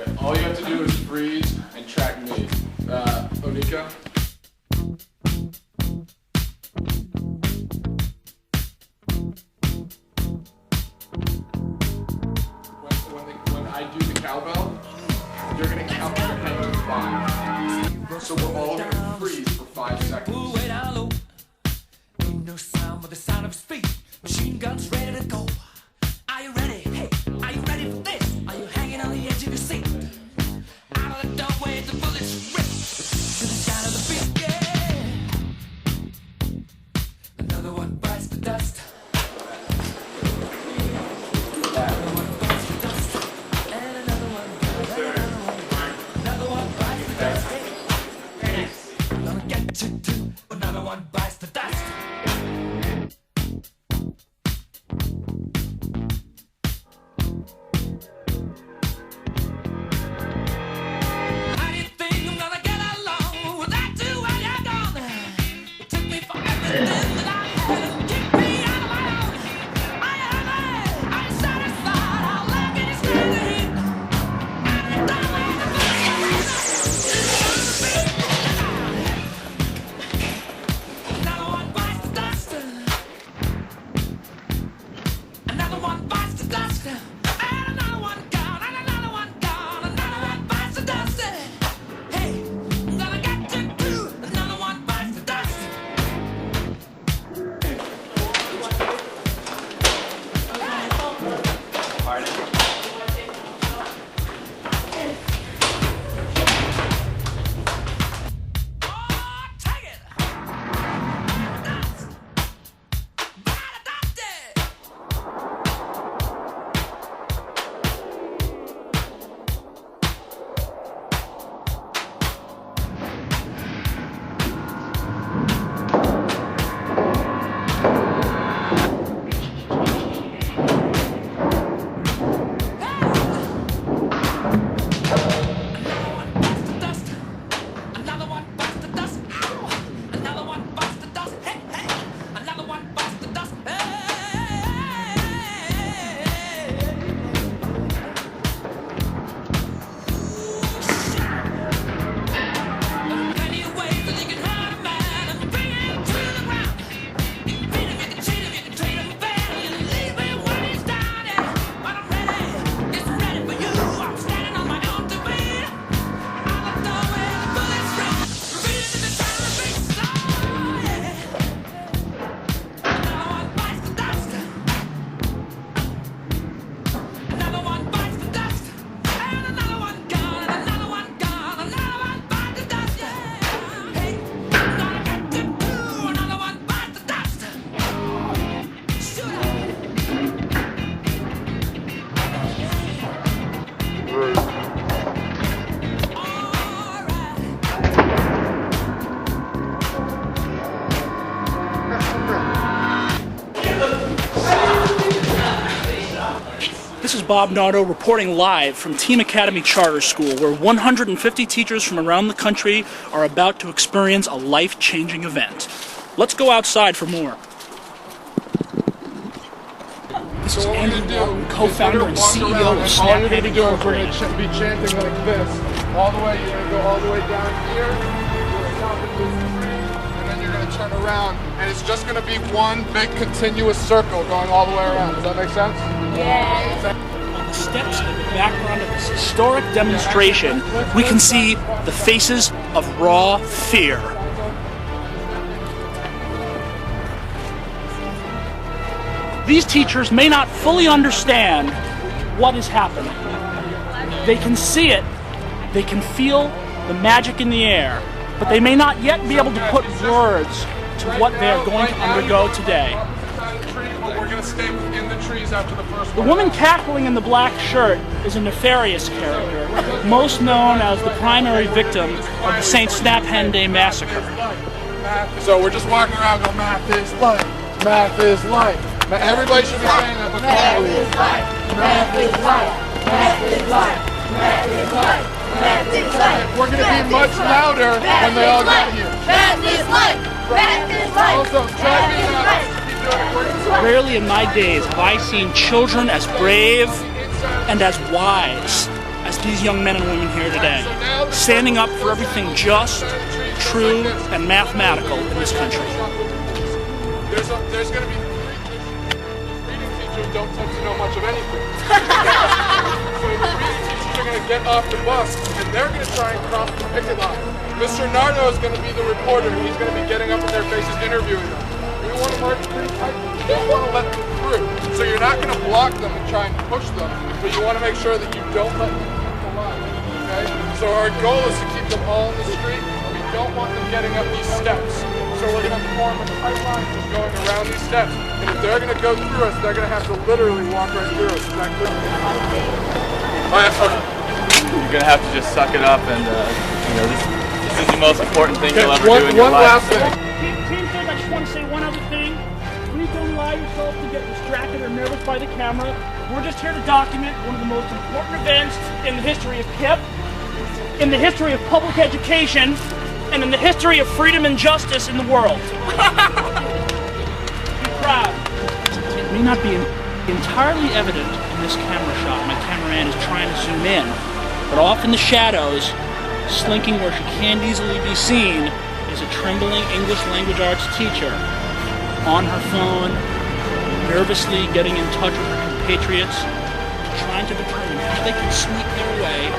Okay, all you have to do is freeze and track me. Onika? When I do the cowbell, you're going to count your head to 5. So we're all going to freeze for 5 seconds. No sound but the sound of his feet. Machine guns ready to go. Are you ready? Hey, are you ready for this? Are you hanging on the edge of your seat? Out of the doorway, the bullets rip to the sound of the beat. Yeah. Another one bites the dust. Another one bites the dust. And another one. Another one bites the dust. Hey, gonna get you too. Another one bites the dust. This is Bob Nardo reporting live from Team Academy Charter School, where 150 teachers from around the country are about to experience a life-changing event. Let's go outside for more. This is Andy Norton, co-founder and CEO of Snaphand. All you're going to be doing is we're going to be chanting like this. All the way, you're going to go all the way down here. You're going to stop at this tree, and then you're going to turn around. And it's just going to be one big continuous circle going all the way around. Does that make sense? On the steps in the background of this historic demonstration, we can see the faces of raw fear. These teachers may not fully understand what is happening. They can see it, they can feel the magic in the air, but they may not yet be able to put words to what they are going to undergo today. The woman cackling in the black shirt is a nefarious character, most known as the primary victim of the St. Snaphand Day massacre. So we're just walking around going, math is life, math is life. Everybody should be saying that, but math is life, math is life, math is life, math is life, math is life. We're going to be much louder when they all get here. Math is life, math is life. Also, try to be loud. Rarely in my days have I seen children as brave and as wise as these young men and women here today, standing up for everything just, true, and mathematical in this country. There's going to be reading teachers don't tend to know much of anything. So the reading teachers are going to get off the bus and they're going to try and cross the picket line. Mr. Nardo is going to be the reporter. He's going to be getting up in their faces, interviewing them. We want to march pretty tight. You don't want to let them through. So you're not going to block them and try and push them, but you want to make sure that you don't let them cross the line. Okay? So our goal is to keep them all in the street. We don't want them getting up these steps. So we're going to form a tight line just going around these steps. And if they're going to go through us, they're going to have to literally walk right through us. Is that clear? Oh, yeah, okay. You're going to have to just suck it up and, this is the most important thing you'll ever do in your life. One last thing. Team says, I just want to say one other thing. Please don't allow yourself to get distracted or nervous by the camera. We're just here to document one of the most important events in the history of KIPP, in the history of public education, and in the history of freedom and justice in the world. Be proud. It may not be entirely evident in this camera shot. My cameraman is trying to zoom in, but off in the shadows, slinking where she can't easily be seen, is a trembling English language arts teacher on her phone, nervously getting in touch with her compatriots, trying to determine how they can sneak their way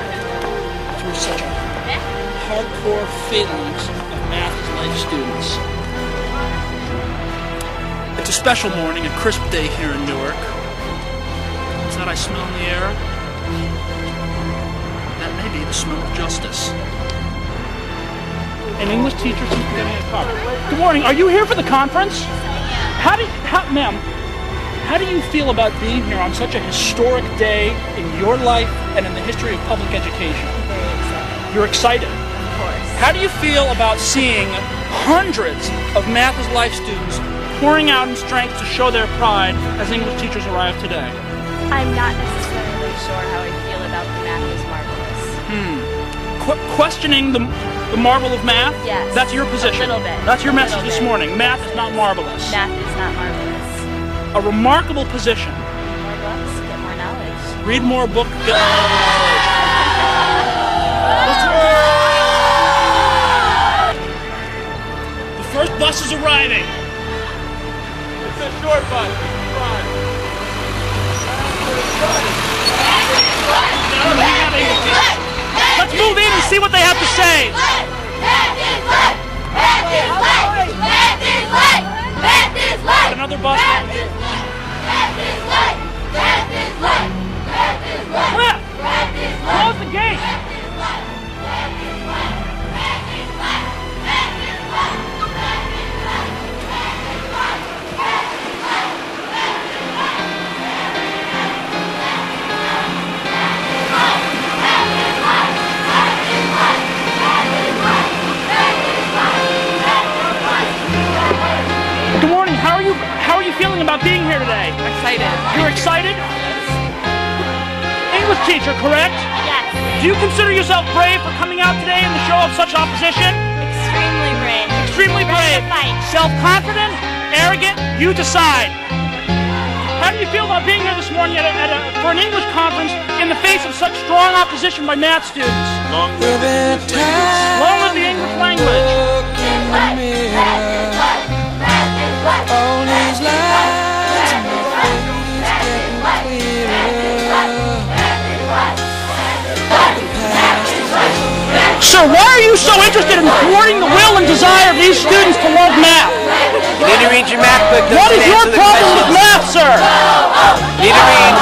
through such hardcore phalanx of math as life students. It's a special morning, a crisp day here in Newark. What's that I smell in the air? That may be the smell of justice. An English teacher seems to be getting a car. Good morning. Are you here for the conference? Ma'am, how do you feel about being here on such a historic day in your life and in the history of public education? Very excited. You're excited? Of course. How do you feel about seeing hundreds of Math is Life students pouring out in strength to show their pride as English teachers arrive today? I'm not necessarily sure how I feel about the math is marvelous. Questioning the marvel of math? Yes. That's your position? A little bit. That's your message this morning. Math is not marvelous. Math is not marvelous. A remarkable position. Read more books, get more knowledge. Read more books, get more knowledge. The first bus is arriving. It's a short bus. Let's move in and see what they have to say. Another bus. Cliff! Close the gate! Good morning. How are you feeling about being here today? Excited. You're excited? English teacher, correct? Yes. Do you consider yourself brave for coming out today in the show of such opposition? Extremely brave. Extremely brave. Ready to fight. Self-confident? Arrogant? You decide. How do you feel about being here this morning for an English conference in the face of such strong opposition by math students? Long live the English language. Long live the English language. All these lies in my face getting clearer. The past is over. Sir, why are you so interested in thwarting the will and desire of these students to love math? You need to read your math book. What is your problem with math, sir? You need to read.